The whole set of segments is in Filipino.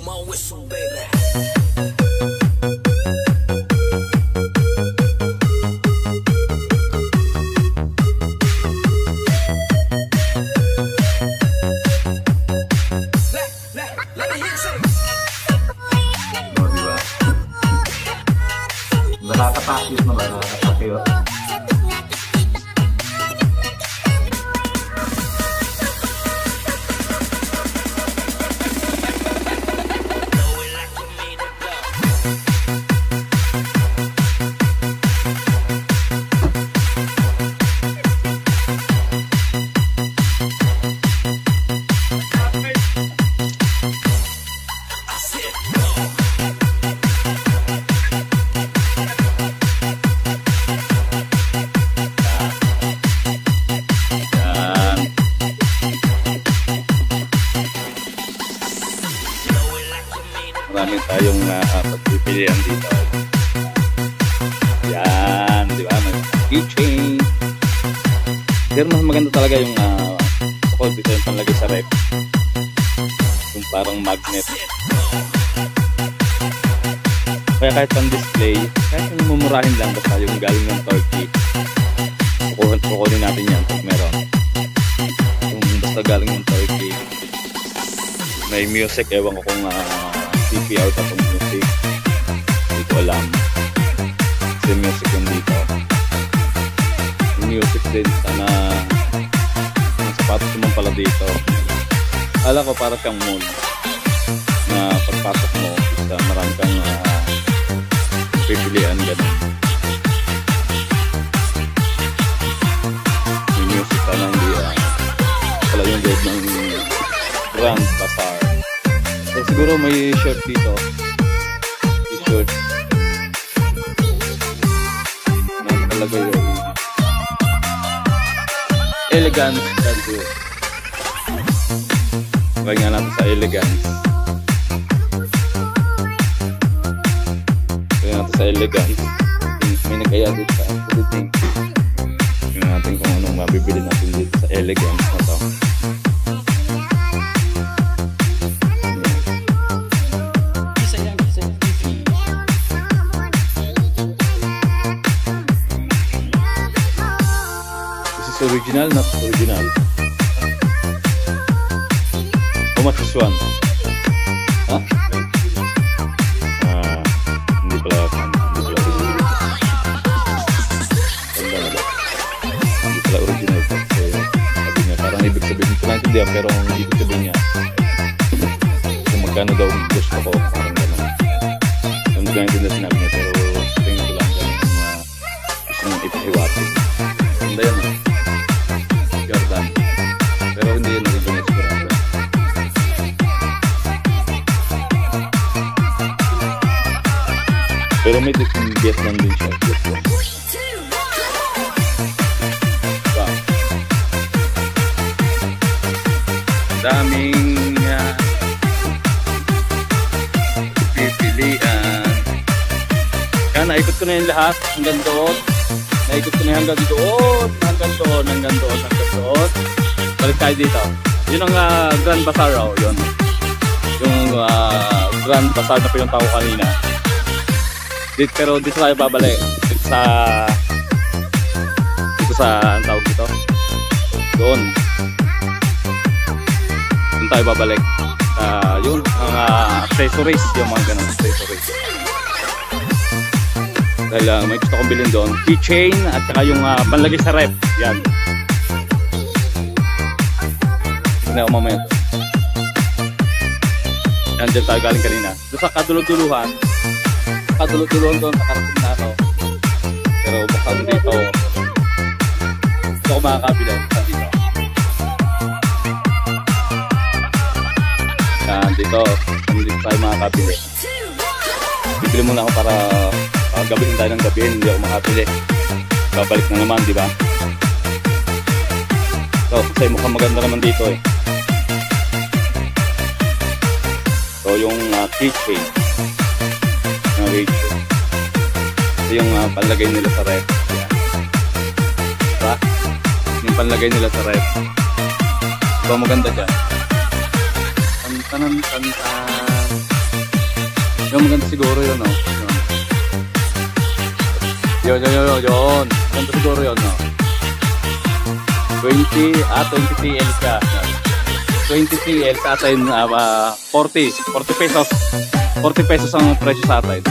my whistle, baby. Nakakapakit mo ba? Nakakapakit. Marami tayong pagpipilian dito. Yan, di ba? May keychain. Pero mas maganda talaga yung support dito yung panlagay sa rep. Yung parang magnet. Kaya kahit pang display, kahit yung mumurahin lang basta yung galing ng Turkey. Kukunin natin yan pag meron. Yung basta galing ng Turkey. May music, ewan ko kung CPR pa itong music. Hindi ko alam. Kasi music yung dito. Yung music din. Sana ang sapatos naman pala dito. Alam ko para siyang mall. Na pagpasok mo, marami kang pipilian gano'n. Yung music sana hindi pala yung loob ng Grand Bazaar. So, siguro may shirt dito. T-shirt. Nakalagay yun. Elegance. Gawin nga natin sa elegance. Gawin natin sa elegance. May nagkaya dito sa editing. Gawin natin kung anong mabibili natin dito sa elegance na to. Original, not original. How much is one? Huh? Hindi pala original. Ganda na ba? Hindi pala original. Kasi sabi niya, parang ibig sabihin ko lang hindi pero ang ibig sabihin niya kung magkano daw gusto ko, parang gano'n. Hindi ko naintindihan sinabi niya pero tingin ko lang gano'n gusto nang ipahiwatin. Ganda yan Jordan. Pero hindi yun original sigurado. Pero may Vietnam din siya. Vietnam. Wow. Daming pipilian. Kaya naikot ko na yung lahat hanggang doon. Naikot ko na hanggang doon. Hanggang doon. Balik tayo dito. Yun ang Grand Bazaar raw. Yun. Yung Grand Bazaar na pinunta ko kanina. Pero dito tayo babalik. Dito sa ang tawag dito. Doon tayo babalik. Yun. Ang accessories. Yung mga ganun accessories. Dahil may gusto kong bilhin doon. Keychain at saka yung panlagay sa rep. Yan. Hindi ako mamaya. Yan dyan tayo galing kanina. Doon sa kadulog-duluhan. Kadulog-duluhan doon. Nakarating na ako. Pero baka dito. Gusto ko makakabila. Dito. Yan dito. Dito tayo makakabili. Bibili muna ako para gabihin tayo ng gabihin. Hindi ako makabili. Babalik na naman, di ba? So, kasi mukhang maganda naman dito eh. So, yung keychain. Ito yung panlagay nila sa ref. Yan. Diba? Yung panlagay nila sa ref. Diba maganda dyan? Tantan. Yung maganda siguro yun, no? Yun. Maganda siguro yun, no? 20 TL ka. 20 TL sa atin, 40 pesos. 40 pesos ang presyo sa atin.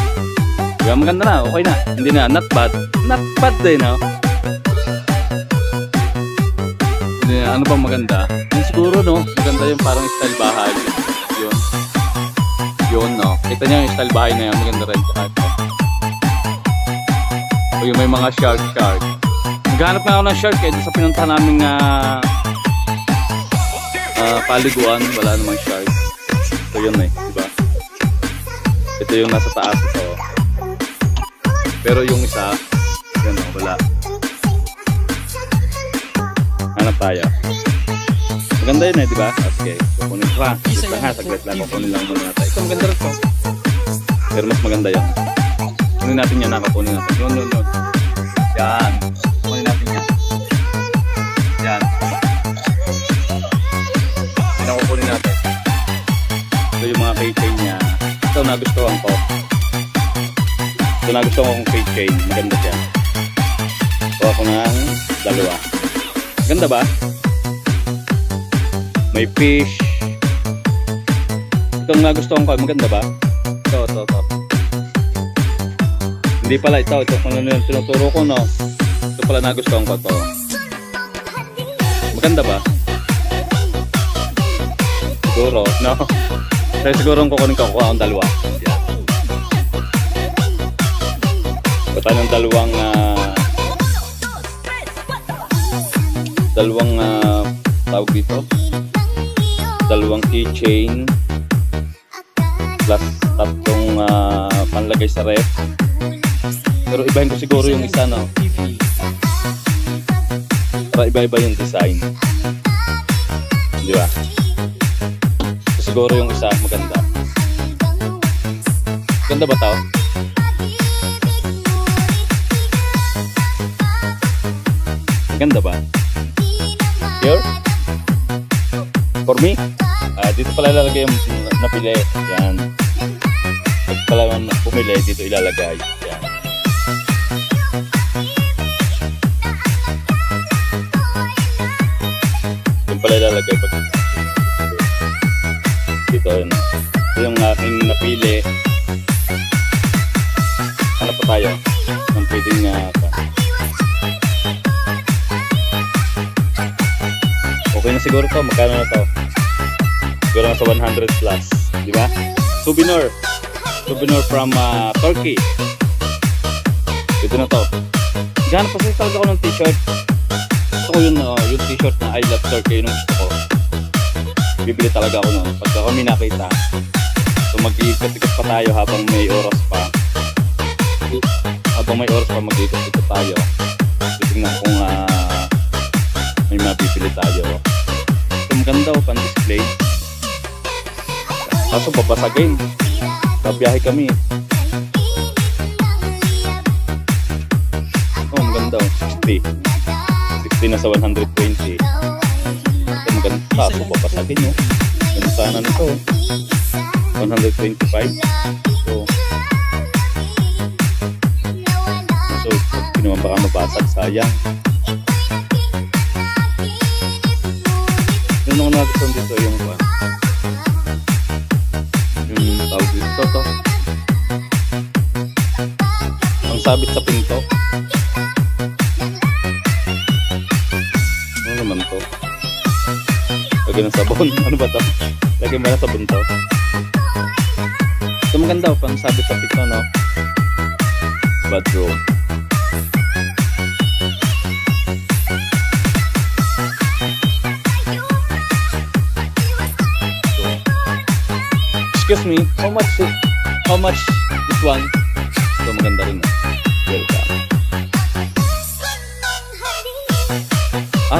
Diba, maganda na, okay na. Hindi na, not bad. Not bad din, no? Hindi na, ano bang maganda? Yung siguro, no? Maganda yung parang style bahay. Yun, no? Kita niyo yung style bahay na yan. Maganda rin. O yung may mga shark. Naghanap nga ako ng shark eh. Sa pinuntahan naming paliguan, wala namang shark. So yun eh, diba? Ito yung nasa taas ito. Pero yung isa, yun o, wala. Hanap tayo. Maganda yun eh, diba? Okay, kukunin ko ha. Saglit lang, kukunin lang muna natin. Ito maganda rin ito. Pero mas maganda yun. Kunin natin yan, nakakunin natin. Yun. Yan. Kunin natin yan. Yan. Kukunin natin. Ito yung mga keychain niya. Ito nagustuhan ko. Ito nagustuhan kong keychain. Maganda siya. Kuha ko ng dalawa. Maganda ba? May fish. Ito nagustuhan ko. Maganda ba? Ito. Hindi pala ito. Ito kung ano yung tinuturo ko, no? Ito pala nagustuhan ko ito. Maganda ba? Siguro, no? Kaya siguro ang kukunin ko ang dalawa. Yan. Bata ng dalawang tawag dito. Dalawang keychain plus tatlong panlagay sa ref. Pero ibahin ko siguro yung isa, no? Para iba-iba yung design. Di ba? Siguro yung isa maganda. Ganda ba tao? Ganda ba? Here? For me? Dito pala ilalagay yung napili. Yan. Dito pala pumili, dito ilalagay. Yan. Dito pala ilalagay pag dito yun. Ito yung aking napili. Ano pa tayo? Ang pwedeng okay na siguro to. Magkano na to? Siguro na sa 100 plus. Diba? Souvenir from Turkey. Ito na to. Gano'n pa siya talaga ako ng t-shirt. Gusto ko yun, yung t-shirt na I love Turkey. Yun ang gusto ko. Bibili talaga ako nun. Pagka kami nakita, so mag-iikot-ikot pa tayo habang may oras pa. Mag-iikot-ikot tayo. Titingnan kung may mabibili tayo. So maganda o pan-display. Kaso babasagin. Babiyahe kami. Oh, maganda o. 60 na sa 120. Kaso papasagin nyo. Ganun sana nito. 125. So hindi naman baka mabasag. Sayang. Yung mga nagustuhan dito yung tawag dito to. Ang sabit sa pinto. Ano naman to? Lagyan ng sabon. Ano ba ito? Lagyan ba na sabon to? Ito maganda o. Pang sabit sa pito, no? Bathroom. Excuse me, how much this one? Ito maganda rin. Welcome.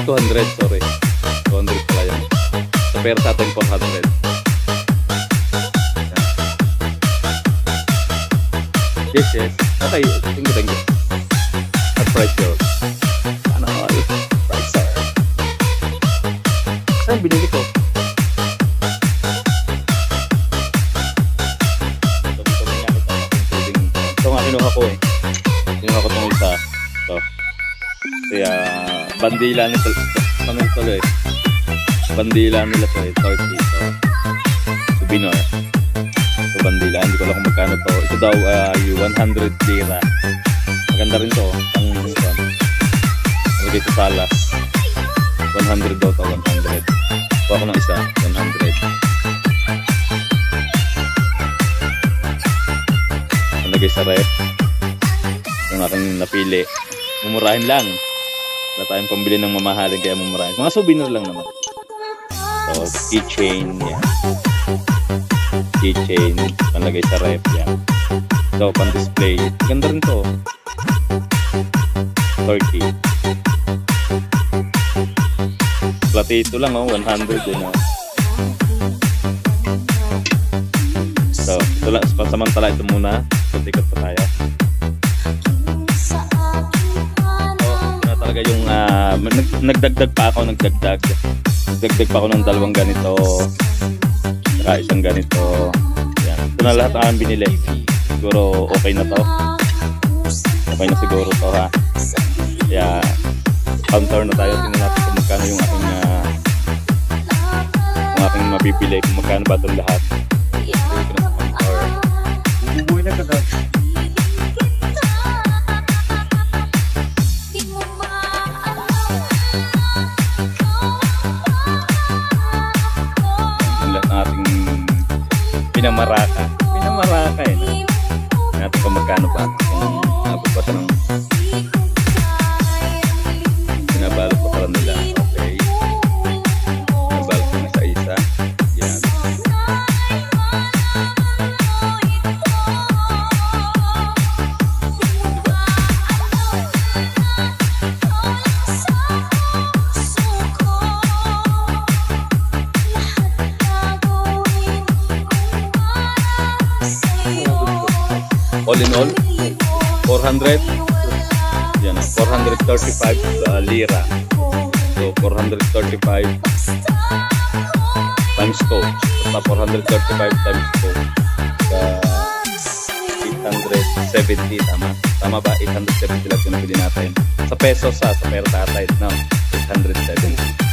200, sorry. 200 pala yan. So, pero sa atin 400. Yes. Okay, thank you. At price yun. Ano all? Price sir. Saan binili ko? bandila nito. Ano ito eh? Bandila nila to eh. Turkey. So, souvenir. So, bandila. Hindi ko lang kung magkano to. Ito daw yung 100 lira. Maganda rin to. Ang lagay ito sa alas. 100 daw to. 100. Kuha ko ng isa. 100. Lagay sa rep yung aking napili. Mumurahin lang. Wala tayong pambili ng mamahalin kaya mumurahin. Mga souvenir lang naman. So, keychain yan. Keychain panlagay sa rep yan. So, pan-display. Ganda rin to. Turkey. Platito lang 100 din So, ito lang. Pansamantala ito muna. Ikot pa tayo. So, talaga yung nagdagdag pa ako ng dalawang ganito, saka isang ganito. Yan. Ito na lahat ang binili. Siguro okay na to. Okay na siguro to ha. Kaya counter na tayo. Tingnan natin kung magkano yung aking mapipili, kung magkano ba itong lahat. Bubuhay na ka. Pinamaraka eh. Natin kung magkano pa. Kung nababasa ng pinabalot pa pala nila. Okay. Pinabalot na sa isa. Yan. All in all, 400. Yan, 435 lira. So 435 times 2. Basta 435 times 2. 870 tama. Tama ba? 870 lang yung nabili natin. Sa pesos sa pera tatay, no? 870.